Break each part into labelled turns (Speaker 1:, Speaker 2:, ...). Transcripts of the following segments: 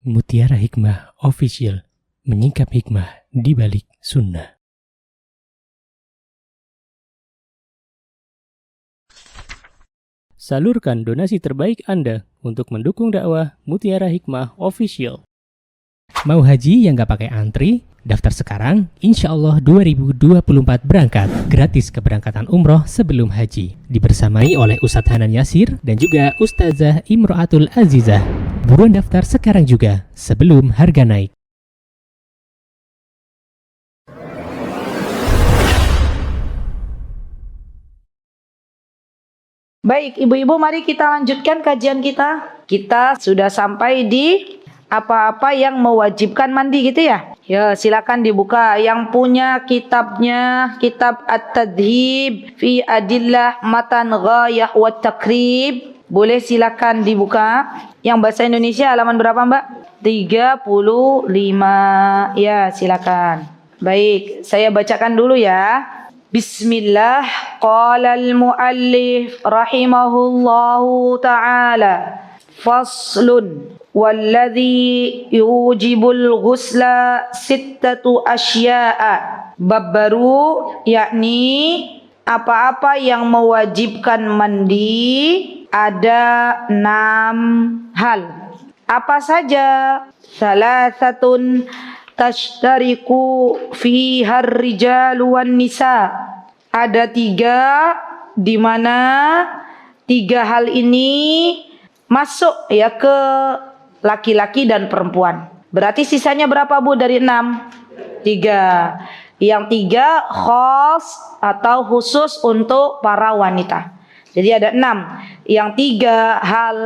Speaker 1: Mutiara Hikmah Official, menyingkap hikmah di balik sunnah. Salurkan donasi terbaik Anda untuk mendukung dakwah Mutiara Hikmah Official. Mau haji yang gak pakai antri? Daftar sekarang, insya Allah 2024 berangkat. Gratis keberangkatan umroh sebelum haji. Dibersamai oleh Ustadz Hanan Yasir dan juga Ustazah Imro'atul Azizah. Buruan daftar sekarang juga, sebelum harga naik.
Speaker 2: Baik, ibu-ibu, mari kita lanjutkan kajian kita. Kita sudah sampai di apa-apa yang mewajibkan mandi gitu ya. Ya, silakan dibuka. Yang punya kitabnya, kitab At-Tadhib fi Adillah Matan Ghayah wa Takrib. Boleh silakan dibuka. Yang bahasa Indonesia halaman berapa, Mbak? 35. Ya, silakan. Baik, saya bacakan dulu ya. Bismillah, qala al-muallif rahimahullahu ta'ala, faslun, walladhi yujibul ghusla sittatu asya'a. Bab baru, yakni apa-apa yang mewajibkan mandi ada 6 hal. Apa saja? Salasatun tashtariku fiha ar-rijalu wan nisa. Ada 3 di mana 3 hal ini masuk ya ke laki-laki dan perempuan. Berarti sisanya berapa, Bu, dari 6? 3. Yang 3 khas atau khusus untuk para wanita. Jadi ada 6. Yang 3 hal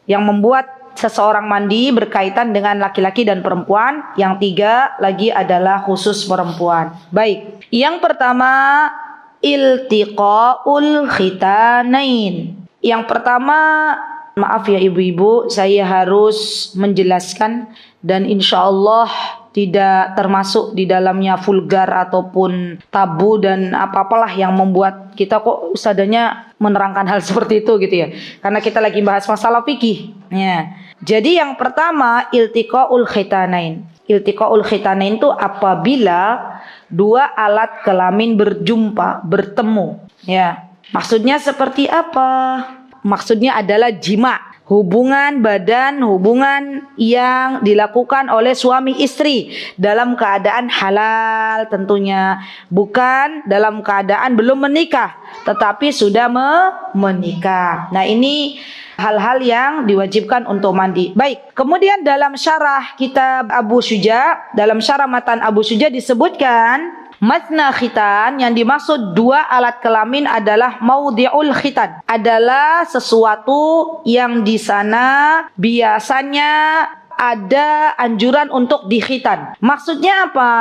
Speaker 2: yang membuat seseorang mandi berkaitan dengan laki-laki dan perempuan. Yang 3 lagi adalah khusus perempuan. Baik, yang pertama iltiqaul khitanain. Yang pertama, maaf ya ibu-ibu, saya harus menjelaskan dan insya Allah tidak termasuk di dalamnya vulgar ataupun tabu dan apa-apalah yang membuat kita kok ustadzanya menerangkan hal seperti itu gitu ya. Karena kita lagi bahas masalah fikih. Ya. Jadi yang pertama iltiqaul khitanain. Iltiqaul khitanain itu apabila 2 alat kelamin berjumpa, bertemu. Ya. Maksudnya seperti apa? Maksudnya adalah jima. Hubungan badan, hubungan yang dilakukan oleh suami istri dalam keadaan halal tentunya, bukan dalam keadaan belum menikah tetapi sudah menikah. Nah, ini hal-hal yang diwajibkan untuk mandi. Baik, kemudian dalam syarah kitab Abu Syuja, dalam syarah matan Abu Syuja disebutkan matna khitan, yang dimaksud 2 alat kelamin adalah maudhi'ul khitan, adalah sesuatu yang di sana biasanya ada anjuran untuk dikhitan. Maksudnya apa?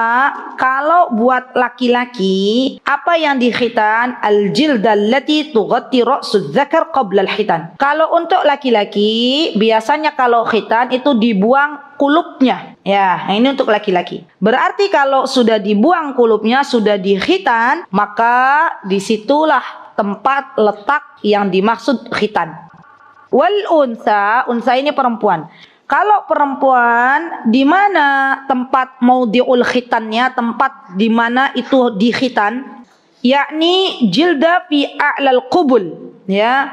Speaker 2: Kalau buat laki-laki, apa yang dikhitan? Al-jildallati tughatti ra'sudz dzakar qabla al-khitan. Kalau untuk laki-laki, biasanya kalau khitan itu dibuang kulupnya. Ya, ini untuk laki-laki. Berarti kalau sudah dibuang kulupnya, sudah dikhitan, maka disitulah tempat letak yang dimaksud khitan. Wal unsa, unsa ini perempuan. Kalau perempuan, di mana tempat maudhi'ul khitannya, tempat di mana itu dikhitan, yakni jilda fi a'lal qubul, ya,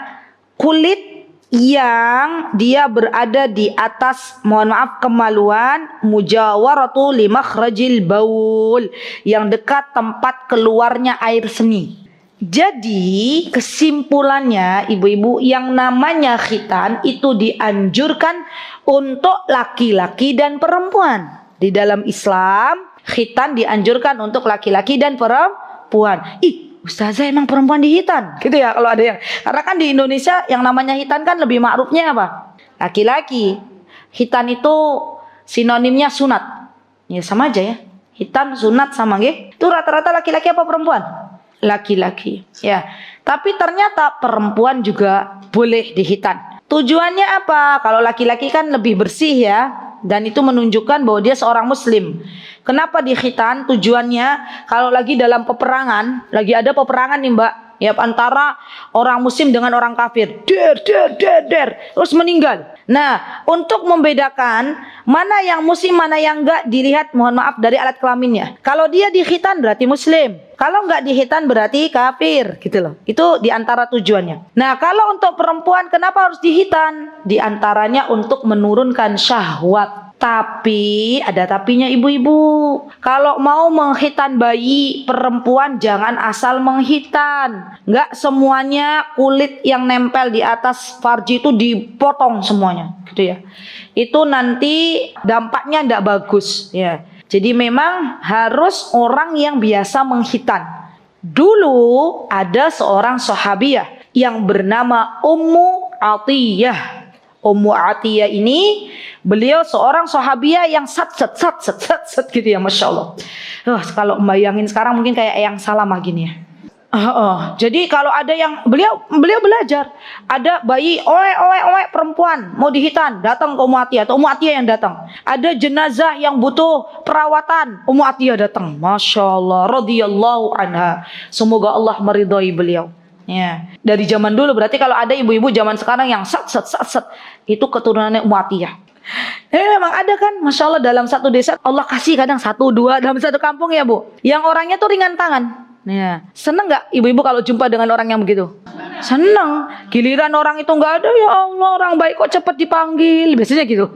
Speaker 2: kulit yang dia berada di atas, mohon maaf, kemaluan, mujawaratu li makhrajil baul, yang dekat tempat keluarnya air seni. Jadi kesimpulannya ibu-ibu, yang namanya khitan itu dianjurkan untuk laki-laki dan perempuan. Di dalam Islam khitan dianjurkan untuk laki-laki dan perempuan. Ih, ustazah emang perempuan dihitan? Gitu ya kalau ada yang. Karena kan di Indonesia yang namanya hitan kan lebih ma'rufnya apa? Laki-laki. Hitan itu sinonimnya sunat. Ya sama aja ya. Hitan, sunat sama nggih. Itu rata-rata laki-laki apa perempuan? Laki-laki. Ya. Tapi ternyata perempuan juga boleh dihitan. Tujuannya apa? Kalau laki-laki kan lebih bersih ya, dan itu menunjukkan bahwa dia seorang muslim. Kenapa dikhitan? Tujuannya kalau lagi dalam peperangan, lagi ada peperangan nih Mbak, ya, antara orang muslim dengan orang kafir, der, terus meninggal. Nah, untuk membedakan mana yang muslim, mana yang enggak, dilihat mohon maaf dari alat kelaminnya. Kalau dia dikhitan berarti muslim. Kalau enggak dikhitan berarti kafir, gitu loh. Itu diantara tujuannya. Nah, kalau untuk perempuan kenapa harus dikhitan? Diantaranya untuk menurunkan syahwat. Tapi ada tapinya ibu-ibu. Kalau mau menghitan bayi perempuan jangan asal menghitan. Enggak semuanya kulit yang nempel di atas farji itu dipotong semuanya, gitu ya. Itu nanti dampaknya enggak bagus, ya. Jadi memang harus orang yang biasa menghitan. Dulu ada seorang sahabiah yang bernama Ummu Atiyah. Ummu Atiyah ini beliau seorang sahabiah yang sat gitu ya, masya Allah. Kalau membayangin sekarang mungkin kayak yang Salamah gini ya. Jadi kalau ada yang beliau belajar, ada bayi oe perempuan mau dihitan, datang ke Ummu Atiyah atau Ummu Atiyah yang datang. Ada jenazah yang butuh perawatan, Ummu Atiyah datang. Masya Allah, radhiyallahu anha. Semoga Allah meridhai beliau. Ya, dari zaman dulu berarti kalau ada ibu-ibu zaman sekarang yang sat itu keturunannya Ummu Atiyah. Memang ada kan, masya Allah dalam satu desa Allah kasih kadang 1, 2 dalam satu kampung ya bu, yang orangnya tuh ringan tangan. Ya, seneng nggak ibu-ibu kalau jumpa dengan orang yang begitu? Seneng. Giliran orang itu nggak ada, ya Allah orang baik kok cepat dipanggil, biasanya gitu.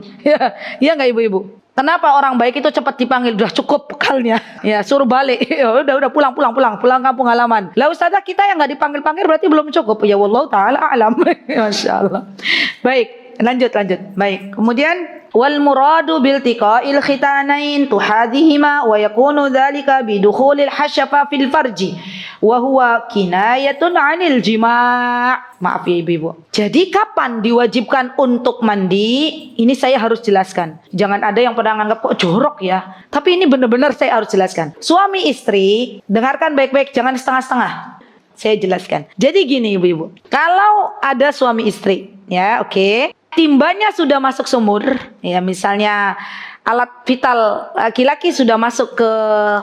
Speaker 2: Ya nggak ibu-ibu? Kenapa orang baik itu cepat dipanggil? Udah cukup bekalnya. Ya, suruh balik. Udah pulang kampung halaman. Lah ustazah kita yang nggak dipanggil berarti belum cukup. Ya wallahu taala alam. Masya Allah. Baik, lanjut. Baik. Kemudian wal muradu bil tiqa'il khitanain tuhadhihima wa yakunu dzalika bi dukhulil hasyafa fil farji wa huwa kinayatun 'anil jima'. Maaf ya ibu-ibu. Jadi kapan diwajibkan untuk mandi? Ini saya harus jelaskan. Jangan ada yang pada nganggap kok jorok ya. Tapi ini benar-benar saya harus jelaskan. Suami istri, dengarkan baik-baik, jangan setengah-setengah. Saya jelaskan. Jadi gini ibu-ibu. Kalau ada suami istri, ya oke. Timbanya sudah masuk sumur, ya misalnya alat vital laki-laki sudah masuk ke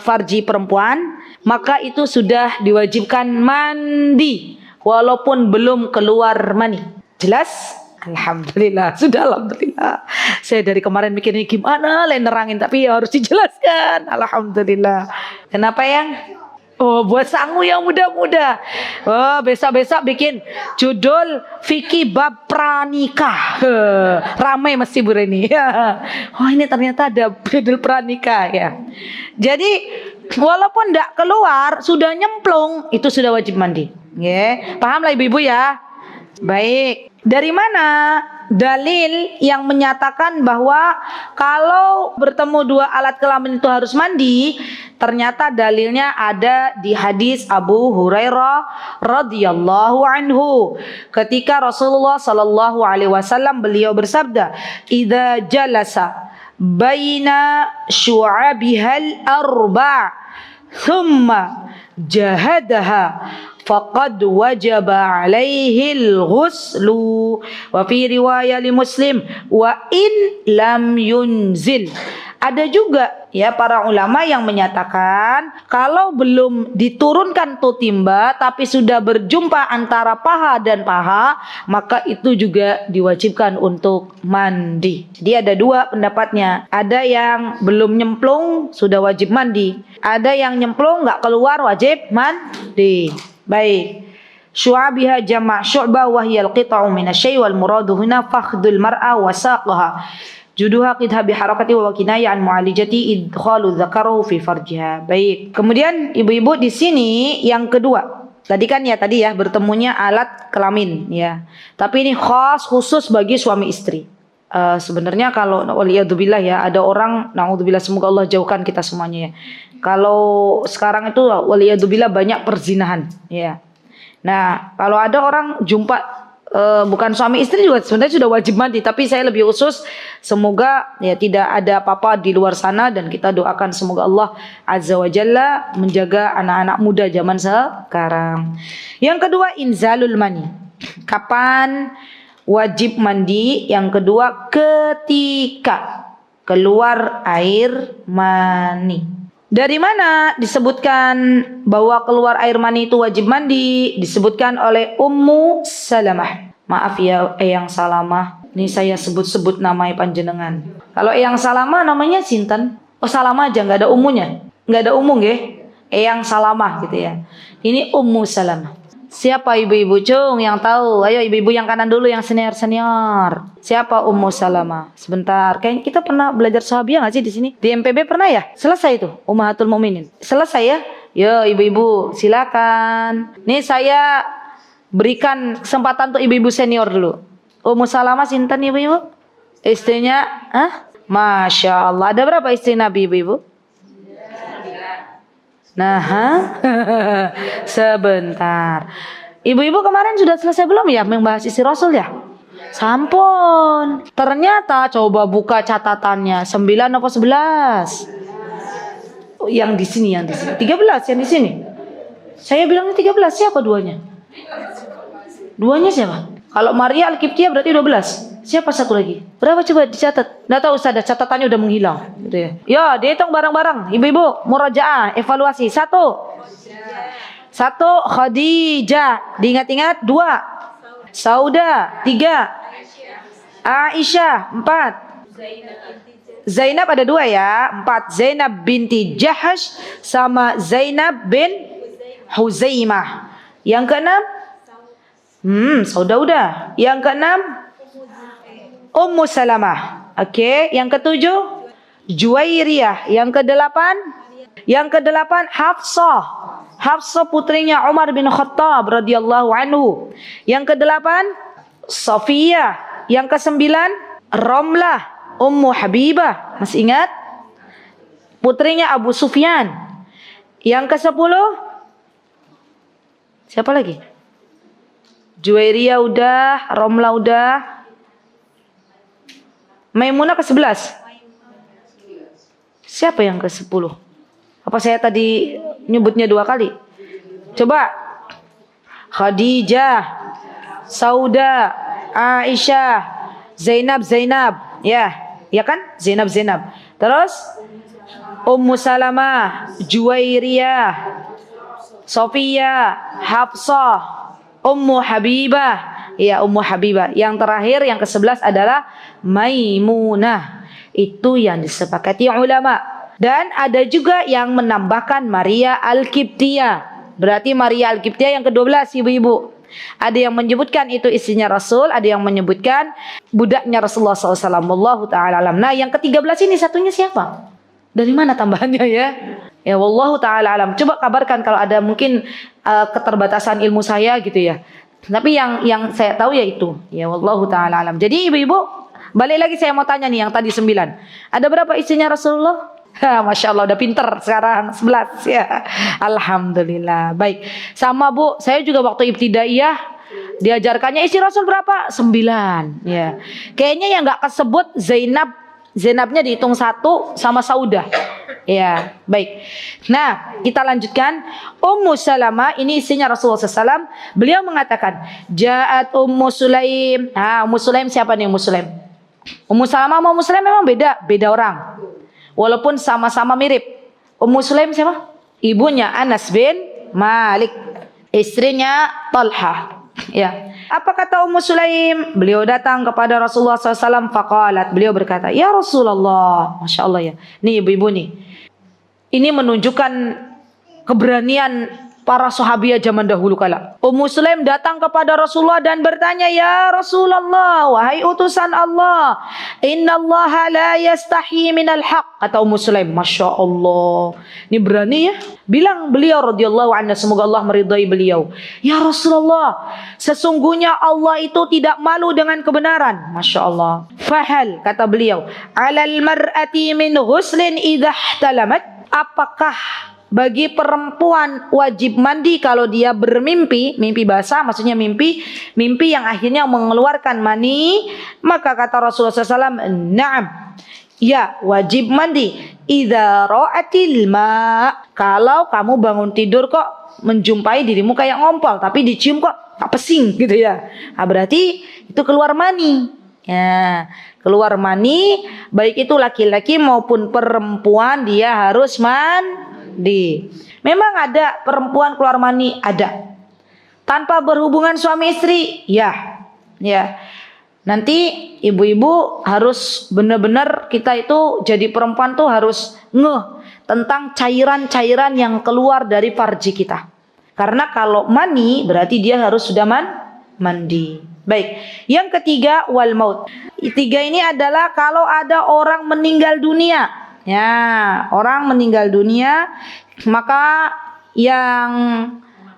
Speaker 2: farji perempuan, maka itu sudah diwajibkan mandi walaupun belum keluar mani. Jelas? Alhamdulillah, sudah alhamdulillah. Saya dari kemarin mikirnya gimana nerangin, tapi ya harus dijelaskan. Alhamdulillah. Kenapa yang? Buat sangu yang muda-muda. Besok-besok bikin judul Fikih Bab Pranikah. Ramai mesti Bu Reni. Ini ternyata ada judul pranikah ya. Jadi walaupun tidak keluar, sudah nyemplung, itu sudah wajib mandi. Paham lah ibu-ibu ya? Baik. Dari mana dalil yang menyatakan bahwa kalau bertemu dua alat kelamin itu harus mandi? Ternyata dalilnya ada di hadis Abu Hurairah radhiyallahu anhu. Ketika Rasulullah sallallahu alaihi wasallam beliau bersabda, "Idza jalasa baina syu'abihal arba' thumma jahadaha faqad wajaba alaihil ghuslu." Wa fi riwayat li Muslim wa in lam yunzil. Ada juga ya para ulama yang menyatakan kalau belum diturunkan tuh timba tapi sudah berjumpa antara paha dan paha, maka itu juga diwajibkan untuk mandi. Jadi ada dua pendapatnya. Ada yang belum nyemplung sudah wajib mandi. Ada yang nyemplung nggak keluar wajib mandi. Baik. Syu'abiha jama' syu'bah wa hiya al-qita'u min asy-syai' wal muradu huna fakhdul mar'a wa saqaha. Juduha qidha bi harakati wa kinaya an mu'alijati idkhalu dzakarahu fi farjiha. Baik. Kemudian ibu-ibu di sini yang kedua. Tadi ya bertemunya alat kelamin ya. Tapi ini khusus bagi suami istri. Sebenarnya kalau waliyadzubillah ya, ada orang naudzubillah, semoga Allah jauhkan kita semuanya ya. Kalau sekarang itu waliyadzubillah banyak perzinahan ya. Nah, kalau ada orang jumpa bukan suami istri juga sebenarnya sudah wajib mandi, tapi saya lebih khusus semoga ya tidak ada apa-apa di luar sana, dan kita doakan semoga Allah Azza wa Jalla menjaga anak-anak muda zaman sekarang. Yang kedua inzalul mani. Kapan wajib mandi? Yang kedua ketika keluar air mani. Dari mana disebutkan bahwa keluar air mani itu wajib mandi? Disebutkan oleh Ummu Salamah. Maaf ya Eyang Salamah. Nih saya sebut-sebut namanya panjenengan. Kalau Eyang Salama namanya sinten? Oh Salama aja, nggak ada umunya. Nggak ada umum nggih. Eyang Salama gitu ya. Ini Ummu Salamah. Siapa ibu-ibu cung yang tahu? Ayo ibu-ibu yang kanan dulu, yang senior-senior. Siapa Ummu Salamah? Sebentar, kayaknya kita pernah belajar sahabiah nggak sih di sini? Di MPB pernah ya? Selesai itu, Ummahatul Mukminin. Selesai ya? Yo ibu-ibu, silakan. Nih saya berikan kesempatan untuk ibu-ibu senior dulu. Ummu Salamah sinten ibu-ibu? Istrinya? Masya Allah. Ada berapa istri Nabi ibu-ibu? Nah, sebentar. Ibu-ibu kemarin sudah selesai belum ya membahas istri Rasul ya? Sampun. Ternyata coba buka catatannya 9 apa 11? Oh, yang di sini, 13 yang di sini. Saya bilangnya 13, siapa duanya? Duanya siapa? Kalau Maria Al-Qibtiyah berarti 12. Siapa satu lagi? Berapa coba dicatat? Nggak tahu Ustaz, catatannya udah menghilang gitu ya. Ya, dihitung bareng-bareng. Ibu-ibu, murajaah, evaluasi. Satu Khadijah. Diingat-ingat. 2 Sauda. 3 Aisyah. 4 Zainab ada 2 ya. 4 Zainab binti Jahash sama Zainab bin Huzaimah. Yang ke-6 Sauda udah. Yang ke-6 Ummu Salamah. Oke, yang ke-7 Juwairiyah. Yang ke-8 Hafsah. Hafsah putrinya Umar bin Khattab radhiyallahu anhu. Yang ke-8 Safiyah. Yang ke-9 Ramlah Ummu Habibah. Masih ingat? Putrinya Abu Sufyan. Yang ke-10 siapa lagi? Juwairiyah udah, Ramlah udah. Maimunah ke-11. Siapa yang ke-10? Apa saya tadi nyebutnya 2 kali? Coba. Khadijah, Sauda, Aisyah, Zainab. Ya kan? Zainab. Terus Ummu Salamah, Juwairiyah, Sofia, Hafsah, Ummu Habibah. Ya, Ummu Habibah. Yang terakhir yang ke-11 adalah Maimunah. Itu yang disepakati ulama. Dan ada juga yang menambahkan Maria Al-Qibtiyah. Berarti Maria Al-Qibtiyah yang ke-12 ibu-ibu. Ada yang menyebutkan itu istrinya Rasul, ada yang menyebutkan budaknya Rasulullah SAW. Wallahu ta'ala alam. Nah, yang ke-13 ini satunya siapa? Dari mana tambahannya ya? Ya, wallahu ta'ala alam. Coba kabarkan kalau ada mungkin keterbatasan ilmu saya gitu ya. Tapi yang saya tahu ya itu. Ya, wallahu ta'ala alam. Jadi ibu-ibu, balik lagi saya mau tanya nih yang tadi 9. Ada berapa istrinya Rasulullah? Masya Allah udah pinter sekarang 11 ya. Alhamdulillah. Baik. Sama Bu, saya juga waktu ibtidaiyah diajarkannya istri Rasul berapa? 9 ya. Kayaknya yang gak kesebut Zainabnya dihitung 1 sama Saudah. Ya, baik. Nah, kita lanjutkan. Ummu Salamah ini istrinya Rasulullah SAW. Beliau mengatakan, Ja'at Ummu Sulaim. Nah, Ummu Sulaim siapa nih Ummu Sulaim? Ummu Salamah sama Ummu Sulaim memang beda orang. Walaupun sama-sama mirip. Ummu Sulaim siapa? Ibunya Anas bin Malik. Istrinya Talha. Ya. Apa kata Ummu Sulaim? Beliau datang kepada Rasulullah SAW. Faqalat. Beliau berkata, Ya Rasulullah. Masya Allah ya. Nih ibu-ibu nih. Ini menunjukkan keberanian para sahabiah zaman dahulu kala. Ummu Sulaim datang kepada Rasulullah dan bertanya, Ya Rasulullah, wahai utusan Allah, innallaha la yastahi minal haq. Kata Ummu Sulaim, Masya Allah. Ini berani ya. Bilang beliau radhiyallahu anha, semoga Allah meridai beliau. Ya Rasulullah, sesungguhnya Allah itu tidak malu dengan kebenaran. Masya Allah. Fahal, kata beliau, alal mar'ati min ghuslin idha ihtalamat. Apakah bagi perempuan wajib mandi kalau dia bermimpi, mimpi basah maksudnya mimpi yang akhirnya mengeluarkan mani? Maka kata Rasulullah SAW, na'am, ya wajib mandi. Idza ra'atil ma, kalau kamu bangun tidur kok menjumpai dirimu kayak ngompol tapi dicium kok tak pesing gitu ya. Nah, berarti itu keluar mani. Ya, keluar mani, baik itu laki-laki maupun perempuan dia harus mandi. Memang ada perempuan keluar mani, ada. Tanpa berhubungan suami istri, ya. Nanti ibu-ibu harus benar-benar kita itu jadi perempuan tuh harus ngeh tentang cairan-cairan yang keluar dari farji kita. Karena kalau mani berarti dia harus sudah mandi. Baik. Yang ketiga wal maut. Tiga ini adalah kalau ada orang meninggal dunia. Ya, orang meninggal dunia maka yang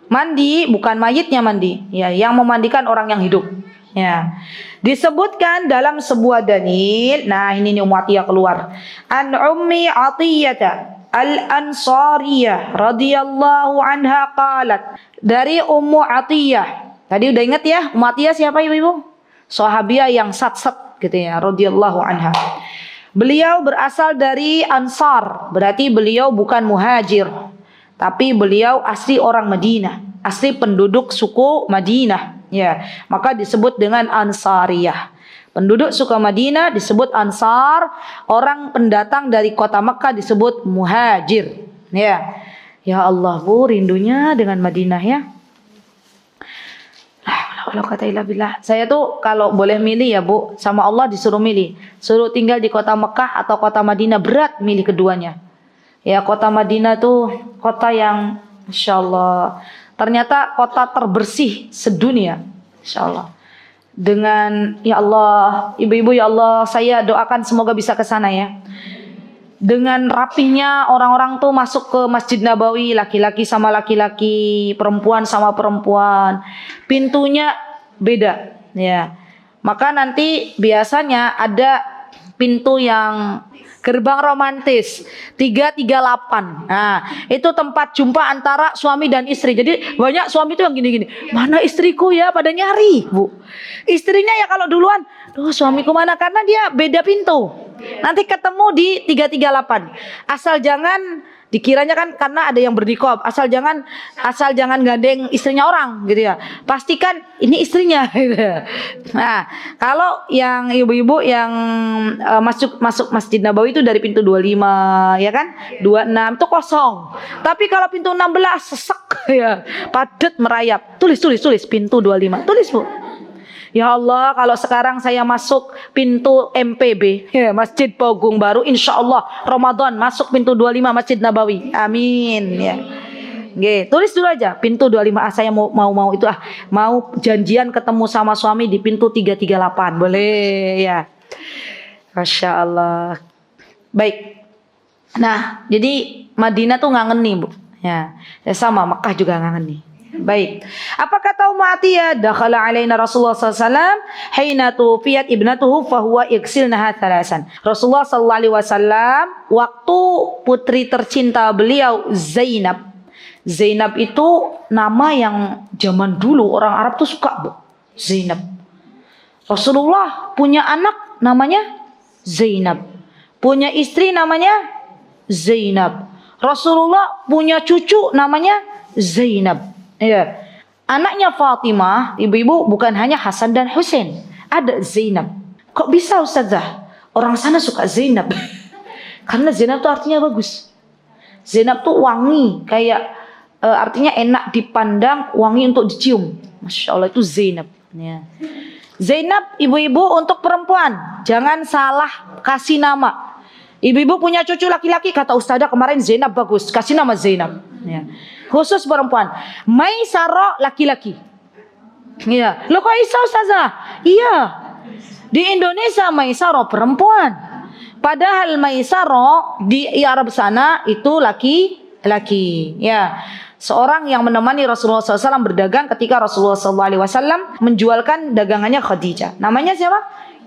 Speaker 2: mandi bukan mayitnya mandi. Ya, yang memandikan orang yang hidup. Ya. Disebutkan dalam sebuah dalil. Nah, ini nih Atiyah keluar. An Ummi Atiyah Al-Ansariyah radhiyallahu anha qalat. Dari Ummu Atiyah. Tadi udah ingat ya, Ummu Atiyah siapa ibu-ibu? Sahabiah yang sat-sat gitu ya, radhiyallahu anha. Beliau berasal dari Ansar, berarti beliau bukan muhajir, tapi beliau asli orang Madinah, asli penduduk suku Madinah. Ya, maka disebut dengan Ansariyah. Penduduk suku Madinah disebut Ansar, orang pendatang dari kota Mekah disebut muhajir. Ya. Ya Allah, Bu, rindunya dengan Madinah ya. Saya tuh kalau boleh milih ya Bu, sama Allah disuruh milih, suruh tinggal di kota Mekah atau kota Madinah, berat milih keduanya. Ya, kota Madinah tuh kota yang Masya Allah, ternyata kota terbersih sedunia, Insya Allah. Dengan ya Allah, ibu-ibu ya Allah, saya doakan semoga bisa ke sana ya. Dengan rapihnya orang-orang tuh masuk ke Masjid Nabawi, laki-laki sama laki-laki, perempuan sama perempuan, pintunya beda ya. Maka nanti biasanya ada pintu yang gerbang romantis 338. Nah, itu tempat jumpa antara suami dan istri. Jadi banyak suami itu yang gini-gini, mana istriku ya, pada nyari, Bu. Istrinya ya kalau duluan, duh suamiku mana, karena dia beda pintu. Nanti ketemu di 338. Asal jangan dikiranya kan karena ada yang berniqab, asal jangan gandeng istrinya orang gitu ya. Pastikan ini istrinya gitu. Nah, kalau yang ibu-ibu yang masuk Masjid Nabawi itu dari pintu 25 ya kan? 26 itu kosong. Tapi kalau pintu 16 sesek ya, padat merayap. Tulis pintu 25. Tulis, Bu. Ya Allah, kalau sekarang saya masuk pintu MPB, ya, Masjid Pogung Baru, insya Allah Ramadan masuk pintu 25 Masjid Nabawi. Amin. Ya. Oke, tulis dulu aja pintu 25. Saya mau itu mau janjian ketemu sama suami di pintu 338. Boleh ya. Masya Allah. Baik. Nah, jadi Madinah tuh ngangen nih, Bu. Ya, sama Mekah juga ngangen nih. Baik. Apa kata Ummu Atiyah? Dakhala alaina Rasulullah sallallahu alaihi wasallam hina tufiyat ibnatuhu fa huwa yaksilnaha thalasan. Rasulullah sallallahu alaihi wasallam waktu putri tercinta beliau Zainab. Zainab itu nama yang zaman dulu orang Arab tuh suka, Bu. Zainab. Rasulullah punya anak namanya Zainab. Punya istri namanya Zainab. Rasulullah punya cucu namanya Zainab. Ya. Anaknya Fatimah, ibu-ibu, bukan hanya Hasan dan Husain, ada Zainab. Kok bisa Ustazah? Orang sana suka Zainab. Karena Zainab itu artinya bagus. Zainab tuh wangi, kayak artinya enak dipandang, wangi untuk dicium. Masya Allah, itu Zainab. Ya. Zainab, ibu-ibu, untuk perempuan jangan salah kasih nama. Ibu-ibu punya cucu laki-laki, kata Ustazah kemarin Zainab bagus, kasih nama Zainab. Ya. Khusus perempuan. Maisaro laki-laki. Iya. Loh kok Isa Ustazah? Iya. Di Indonesia Maisaro perempuan. Padahal Maisaro di Arab sana itu laki-laki. Ya. Seorang yang menemani Rasulullah SAW berdagang ketika Rasulullah SAW menjualkan dagangannya Khadijah. Namanya siapa?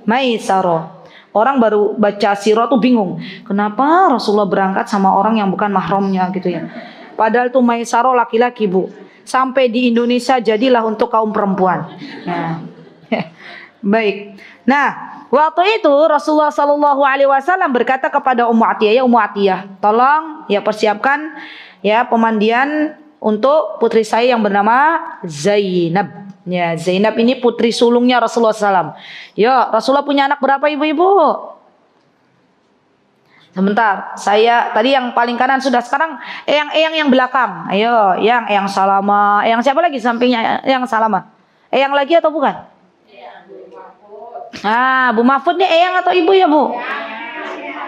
Speaker 2: Maisaro. Orang baru baca sirah tuh bingung. Kenapa Rasulullah berangkat sama orang yang bukan mahramnya gitu ya. Padahal tuh Maisaro laki-laki, Bu. Sampai di Indonesia jadilah untuk kaum perempuan. Nah. Baik. Nah, waktu itu Rasulullah Shallallahu Alaihi Wasallam berkata kepada Ummu Atiyah, ya Ummu Atiyah, tolong ya persiapkan ya pemandian untuk putri saya yang bernama Zainab. Ya, Zainab ini putri sulungnya Rasulullah SAW. Ya, Rasulullah punya anak berapa ibu-ibu? Sebentar, saya tadi yang paling kanan sudah, sekarang eyang yang belakang. Ayo, eyang Salama, eyang siapa lagi sampingnya eyang Salama? Eyang lagi atau bukan? Ah, Bu Mahfud nih eyang atau ibu ya, Bu?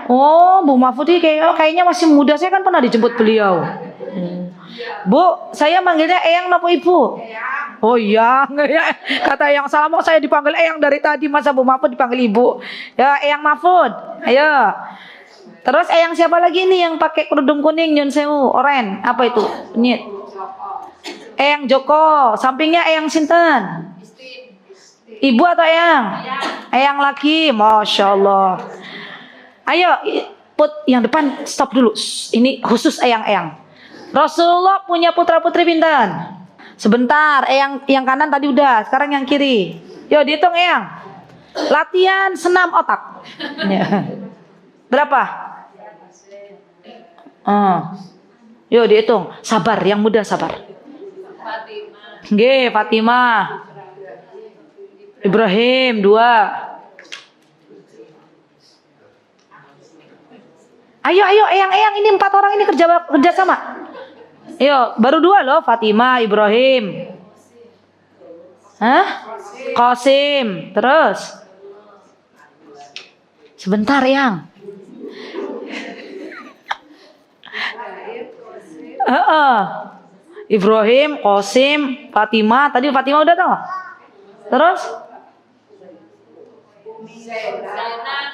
Speaker 2: Oh, Bu Mahfud ini kayaknya masih muda. Saya kan pernah dijemput beliau. Bu, saya manggilnya eyang apa ibu? Oh iya, kata Eyang Salamo saya dipanggil Eyang dari tadi, masa Bu Mahfud dipanggil ibu? Ya, Eyang Mahfud, ayo. Terus Eyang siapa lagi nih yang pakai kerudung kuning, nyun sewu, oren, apa itu? Nyit. Eyang Joko, sampingnya Eyang Sinten? Ibu atau Eyang? Eyang laki, Masya Allah. Ayo, put yang depan stop dulu. Ini khusus Eyang-Eyang. Rasulullah punya putra putri pinten? Sebentar, yang kanan tadi udah, sekarang yang kiri. Yo dihitung Eyang. Latihan senam otak. Ya. Berapa? Yo dihitung. Sabar, yang muda sabar. Fatimah. Fatimah. Ibrahim 2. Ayo Eyang ini 4 orang ini kerja sama. Ayo, baru 2 loh, Fatimah, Ibrahim. Qasim. Terus. Sebentar, Yang. Ibrahim, Qasim, Fatimah. Tadi Fatimah udah tahu? Terus?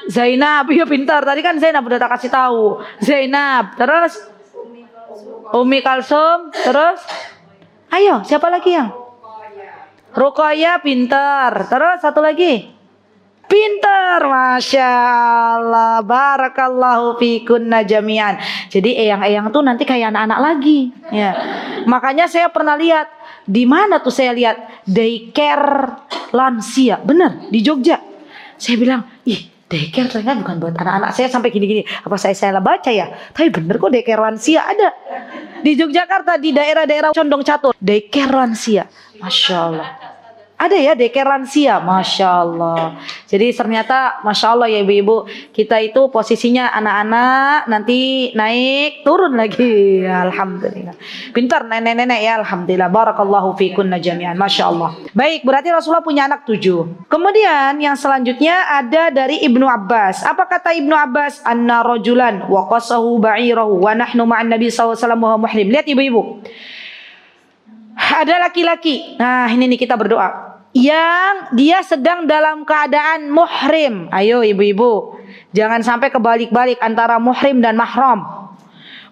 Speaker 2: Zainab, iya pintar. Tadi kan Zainab udah tak kasih tahu. Zainab, terus Umi Kalsum, terus ayo siapa lagi yang? Ruqayyah pintar. Terus satu lagi. Pintar, Masya Allah, barakallahu fikunna jami'an. Jadi eyang-eyang tuh nanti kayak anak-anak lagi ya. Makanya saya pernah lihat, di mana tuh saya lihat daycare lansia, bener di Jogja. Saya bilang, ih daycare ternyata bukan buat anak-anak. Saya sampai gini-gini, apa saya salah baca ya? Tapi bener kok daycare lansia ada di Yogyakarta, di daerah-daerah Condong Catur. Daycare lansia, Masya Allah. Ada ya daycare lansia, Masya Allah. Jadi ternyata Masya Allah ya ibu-ibu, kita itu posisinya anak-anak, nanti naik turun lagi. Alhamdulillah. Pintar nenek-nenek ya, Alhamdulillah. Barakallahu fikunna jami'an, Masya Allah. Baik, berarti Rasulullah punya anak 7. Kemudian yang selanjutnya ada dari Ibnu Abbas. Apa kata Ibnu Abbas? Anna rajulan wa qasahu ba'irahu wa nahnu ma'an nabi SAW wa muhrim. Lihat ibu-ibu, ada laki-laki, nah ini nih kita berdoa, yang dia sedang dalam keadaan muhrim. Ayo ibu-ibu, jangan sampai kebalik-balik antara muhrim dan mahram.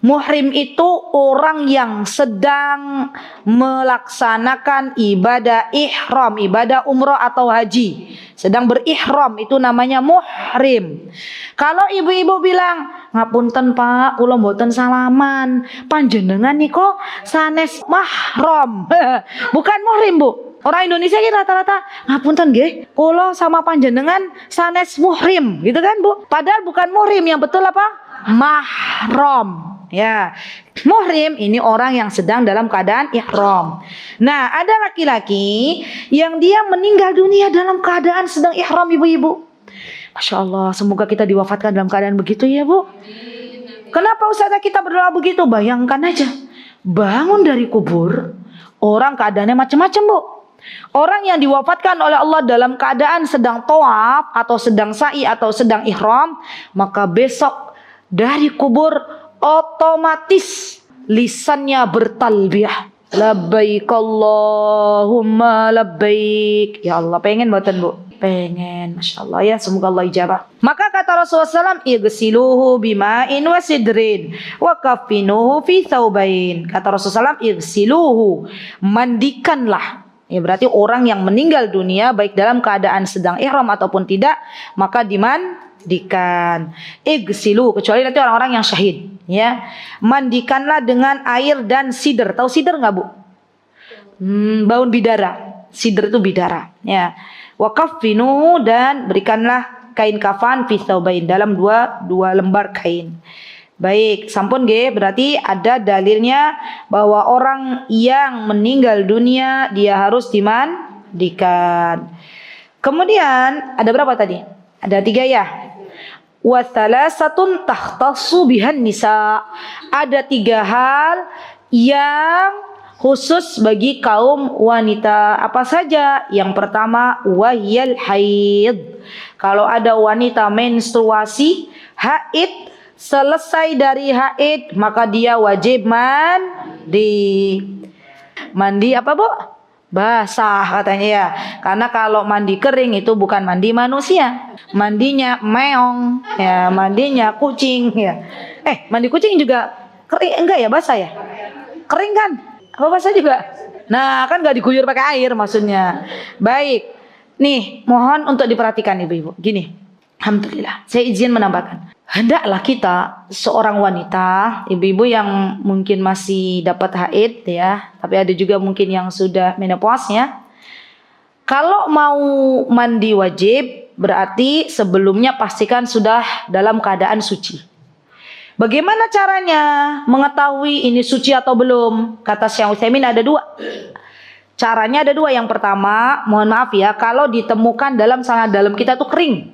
Speaker 2: Muhrim itu orang yang sedang melaksanakan ibadah ihram, ibadah umrah atau haji. Sedang berihram, itu namanya muhrim. Kalau ibu-ibu bilang, ngapunten Pak, kula mboten salaman, panjenengan niko sanes mahram. Bukan muhrim, Bu. Orang Indonesia ini rata-rata ngapunten nggih, kula sama panjenengan sanes muhrim, gitu kan, Bu? Padahal bukan muhrim, yang betul apa? Mahram. Ya, muhrim ini orang yang sedang dalam keadaan ihram. Nah, ada laki-laki yang dia meninggal dunia dalam keadaan sedang ihram, ibu-ibu. Masya Allah, semoga kita diwafatkan dalam keadaan begitu ya, Bu. Kenapa Ustazah kita berdoa begitu? Bayangkan aja, bangun dari kubur, orang keadaannya macam-macam, Bu. Orang yang diwafatkan oleh Allah dalam keadaan sedang tawaf atau sedang sa'i atau sedang ihram, maka besok dari kubur otomatis lisannya bertalbiyah, labbaik Allahumma labbaik. Ya Allah, pengen buatan Bu? Pengen, Masya Allah ya, semoga Allah ijabah. Maka kata Rasulullah SAW, igsiluhu bima'in wa sidrin wa kafinuhu fi thawbain. Kata Rasulullah SAW, igsiluhu, mandikanlah. Ya, berarti orang yang meninggal dunia baik dalam keadaan sedang ihram ataupun tidak, maka dimandikan. Igsilu, kecuali nanti orang-orang yang syahid, ya. Mandikanlah dengan air dan sidr. Tahu sidr nggak, Bu? Daun bidara. Sidr itu bidara, ya. Wa kaffinu, dan berikanlah kain kafan fi thawbain, dalam dua lembar kain. Baik, sampun nggih, berarti ada dalilnya bahwa orang yang meninggal dunia dia harus dimandikan. Kemudian ada berapa tadi? Ada 3 ya. Wa thalathatun takhtassu bihan nisa. Ada 3 hal yang khusus bagi kaum wanita. Apa saja? Yang pertama, wahyal haid. Kalau ada wanita menstruasi, haid, selesai dari haid, maka dia wajib mandi. Mandi apa, Bu? Basah katanya ya. Karena kalau mandi kering itu bukan mandi manusia. Mandinya meong, ya, mandinya kucing ya. Mandi kucing juga kering enggak ya, basah ya? Kering kan? Apa basah juga? Nah, kan enggak diguyur pakai air maksudnya. Baik. Nih, mohon untuk diperhatikan ibu-ibu. Gini. Alhamdulillah. Saya izin menambahkan. Hendaklah kita seorang wanita, ibu-ibu yang mungkin masih dapat haid ya, tapi ada juga mungkin yang sudah menopause ya. Kalau mau mandi wajib, berarti sebelumnya pastikan sudah dalam keadaan suci. Bagaimana caranya mengetahui ini suci atau belum? Kata Syekh Utsaimin ada dua. Caranya ada dua. Yang pertama, mohon maaf ya, kalau ditemukan dalam sangat dalam kita tuh kering.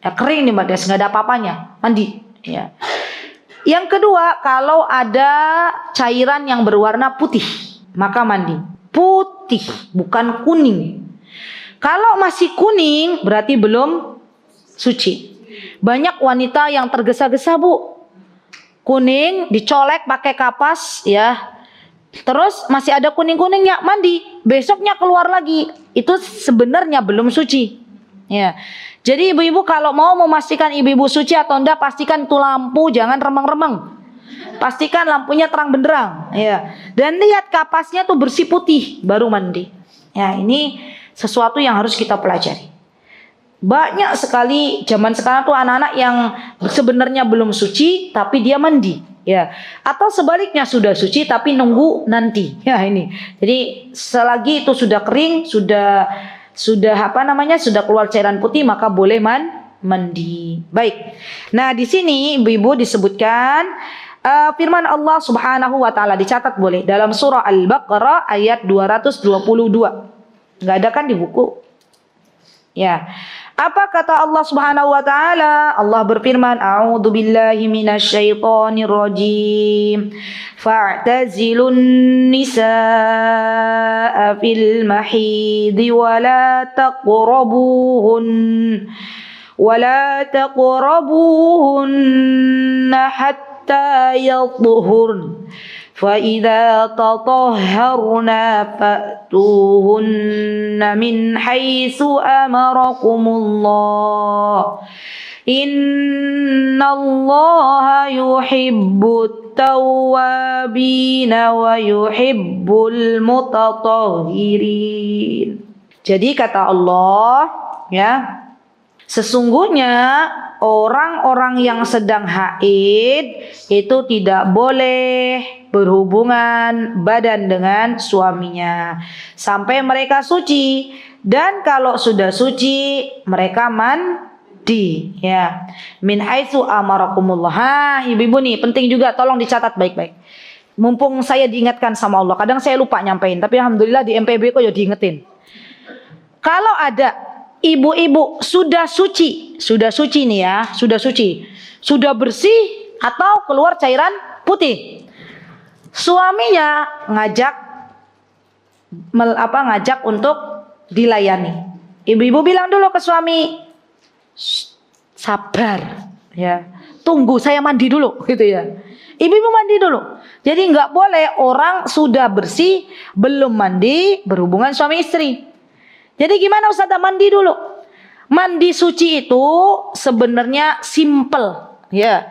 Speaker 2: Ya, kering nih Mbak Des, nggak ada apa-apanya, mandi ya. Yang kedua, kalau ada cairan yang berwarna putih, maka mandi. Putih, bukan kuning. Kalau masih kuning, berarti belum suci. Banyak wanita yang tergesa-gesa, Bu. Kuning, dicolek pakai kapas ya. Terus masih ada kuning-kuningnya, mandi. Besoknya keluar lagi. Itu sebenarnya belum suci. Ya. Jadi ibu-ibu kalau mau memastikan ibu-ibu suci atau enggak, pastikan tuh lampu jangan remang-remang. Pastikan lampunya terang benderang, ya. Dan lihat kapasnya tuh bersih putih, baru mandi. Ya, ini sesuatu yang harus kita pelajari. Banyak sekali zaman sekarang tuh anak-anak yang sebenarnya belum suci tapi dia mandi, ya. Atau sebaliknya sudah suci tapi nunggu nanti. Ya, ini. Jadi selagi itu sudah kering, sudah keluar cairan putih, maka boleh mandi. Baik. Nah, di sini ibu-ibu disebutkan firman Allah Subhanahu wa taala, dicatat boleh, dalam surah Al-Baqarah ayat 222. Enggak ada kan di buku? Ya. Apa kata Allah Subhanahu wa taala? Allah berfirman, "A'udzubillahi minasyaitonir rajim. Fa'tazilun nisaa fil mahidhi wa la taqrabuhunna hatta yatahharna. فَإِذَا تَطَهَّرْنَا فَأْتُوهُنَّ مِنْ حَيْثُ أَمَرَكُمُ اللَّهُ إِنَّ اللَّهَ يُحِبُّ التَّوَّابِينَ وَيُحِبُّ الْمُتَطَهِّرِينَ. Jadi kata Allah, ya, sesungguhnya orang-orang yang sedang haid itu tidak boleh berhubungan badan dengan suaminya sampai mereka suci, dan kalau sudah suci mereka mandi, ya. Min haitsu amarakumullah. Ibu-ibu nih penting juga, tolong dicatat baik-baik. Mumpung saya diingatkan sama Allah, kadang saya lupa nyampein, tapi alhamdulillah di MPB kok ya diingetin. Kalau ada ibu-ibu sudah suci nih ya, sudah suci, sudah bersih atau keluar cairan putih, suaminya ngajak untuk dilayani. Ibu-ibu bilang dulu ke suami, sabar ya, tunggu saya mandi dulu gitu ya. Ibu-ibu mandi dulu. Jadi nggak boleh orang sudah bersih belum mandi berhubungan suami istri. Jadi gimana Ustazah mandi dulu? Mandi suci itu sebenarnya simple ya.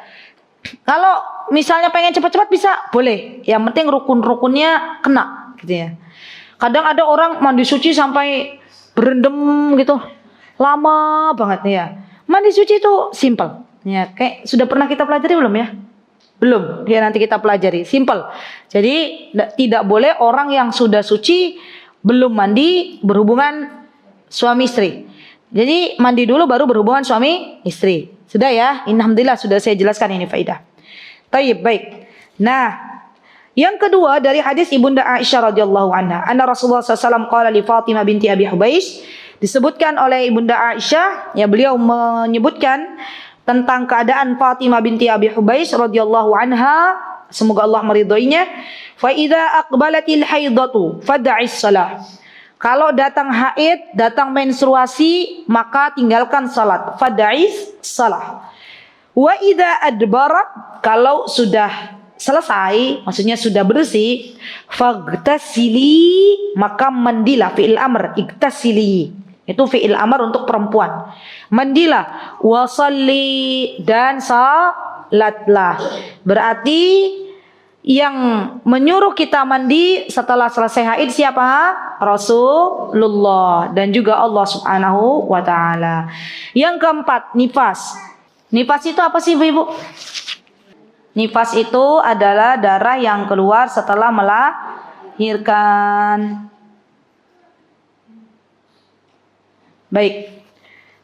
Speaker 2: Kalau misalnya pengen cepat-cepat bisa, boleh. Yang penting rukun-rukunnya kena gitu ya. Kadang ada orang mandi suci sampai berendam gitu, lama banget nih ya. Mandi suci itu simple ya. Kayak sudah pernah kita pelajari belum ya? Belum. Ya nanti kita pelajari. Simple. Jadi tidak boleh orang yang sudah suci belum mandi berhubungan suami istri. Jadi mandi dulu baru berhubungan suami istri. Sudah ya? Alhamdulillah sudah saya jelaskan ini faidah. Tayyib, baik. Nah, yang kedua dari hadis Ibunda Aisyah radhiyallahu anha, anna Rasulullah SAW qala li Fatimah binti Abi Hubais, disebutkan oleh Ibunda Aisyah, ya, beliau menyebutkan tentang keadaan Fatimah binti Abi Hubais radhiyallahu anha, semoga Allah meridhoinya, fa idza aqbalatil haidatu fad'is salah. Kalau datang haid, datang menstruasi, maka tinggalkan salat. Fad'is salah. Wa idza adbarat, kalau sudah selesai, maksudnya sudah bersih, faghtasili, maka mandilah. Fi'il amr, igtasili, itu fi'il amr untuk perempuan. Mandilah. Wasalli, dan salatlah. Berarti yang menyuruh kita mandi setelah selesai haid siapa? Rasulullah dan juga Allah Subhanahu wa taala. Yang keempat, nifas. Nifas itu apa sih Ibu? Nifas itu adalah darah yang keluar setelah melahirkan. Baik.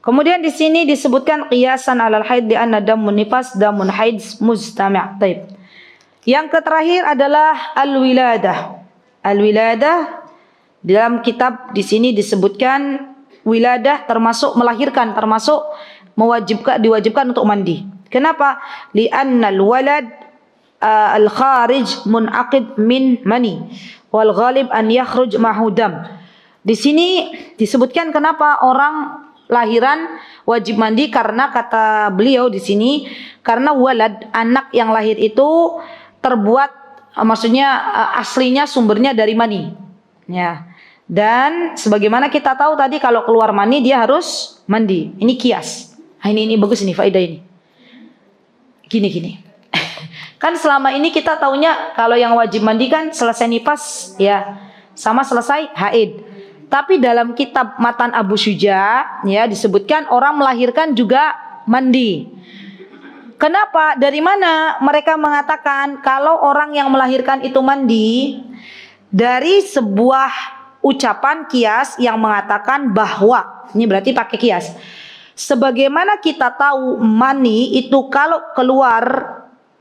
Speaker 2: Kemudian di sini disebutkan qiyasan 'alal haid di anna damun nifas damun haid mujtami'. Baik. Yang terakhir adalah al-wiladah. Al-wiladah dalam kitab di sini disebutkan wiladah termasuk melahirkan, termasuk diwajibkan untuk mandi. Kenapa? Li'annal walad al-kharij munaqid min mani wal ghalib an yakhruj ma'hu dam. Di sini disebutkan kenapa orang lahiran wajib mandi, karena kata beliau di sini karena walad, anak yang lahir itu terbuat, maksudnya aslinya sumbernya dari mani. Ya. Dan sebagaimana kita tahu tadi kalau keluar mani dia harus mandi. Ini kias. Ini bagus ini faedah ini. Gini. Kan selama ini kita taunya kalau yang wajib mandi kan selesai nifas ya, sama selesai haid. Tapi dalam kitab Matan Abu Syuja ya disebutkan orang melahirkan juga mandi. Kenapa? Dari mana mereka mengatakan kalau orang yang melahirkan itu mandi? Dari sebuah ucapan kias yang mengatakan bahwa, ini berarti pakai kias, sebagaimana kita tahu mani itu kalau keluar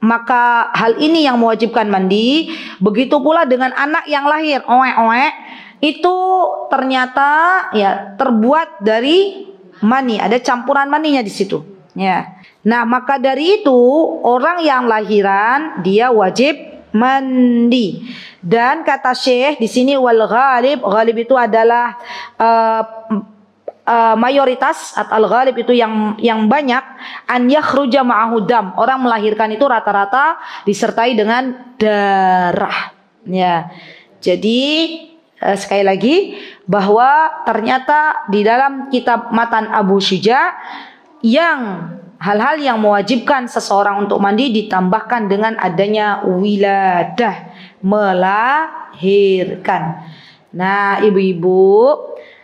Speaker 2: maka hal ini yang mewajibkan mandi, begitu pula dengan anak yang lahir itu ternyata ya terbuat dari mani, ada campuran maninya di situ ya. Nah, maka dari itu orang yang lahiran dia wajib mandi. Dan kata Syekh di sini wal ghalib itu adalah mayoritas, atau al-ghalib itu yang banyak, an yakhruja ma'ahu dam, orang melahirkan itu rata-rata disertai dengan darah ya. Jadi sekali lagi bahwa ternyata di dalam kitab Matan Abu Syuja yang hal-hal yang mewajibkan seseorang untuk mandi ditambahkan dengan adanya wiladah, melahirkan. Nah, ibu-ibu,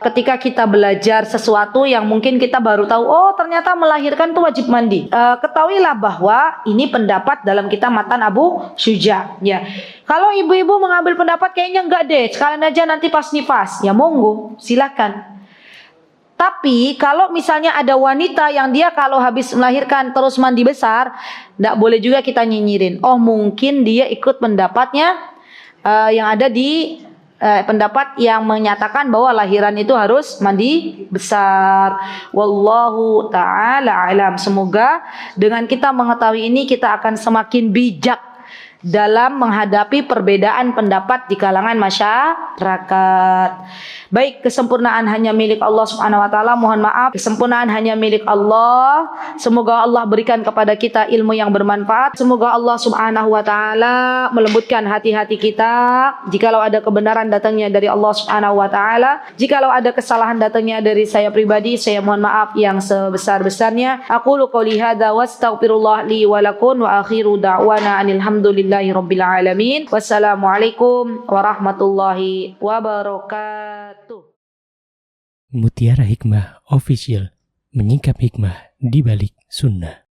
Speaker 2: ketika kita belajar sesuatu yang mungkin kita baru tahu, oh ternyata melahirkan itu wajib mandi. Ketahuilah bahwa ini pendapat dalam kitab Matan Abu Syuja. Ya, kalau ibu-ibu mengambil pendapat kayaknya enggak deh, sekalian aja nanti pas nifas, ya monggo, silakan. Tapi kalau misalnya ada wanita yang dia kalau habis melahirkan terus mandi besar, enggak boleh juga kita nyinyirin. Oh mungkin dia ikut pendapatnya yang ada di pendapat yang menyatakan bahwa lahiran itu harus mandi besar. Wallahu ta'ala alam. Semoga dengan kita mengetahui ini kita akan semakin bijak dalam menghadapi perbedaan pendapat di kalangan masyarakat. Baik, kesempurnaan hanya milik Allah Subhanahu wa taala. Mohon maaf, kesempurnaan hanya milik Allah. Semoga Allah berikan kepada kita ilmu yang bermanfaat. Semoga Allah Subhanahu wa taala melembutkan hati-hati kita. Jikalau ada kebenaran datangnya dari Allah Subhanahu wa taala, jikalau ada kesalahan datangnya dari saya pribadi, saya mohon maaf yang sebesar-besarnya. Aqulu qouli hadza wastaghfirullah li wa lakum wa akhiru da'wana alhamdulillahi rabbil alamin. Wassalamualaikum warahmatullahi wabarakatuh.
Speaker 1: Mutiara Hikmah Official, menyingkap hikmah di balik sunnah.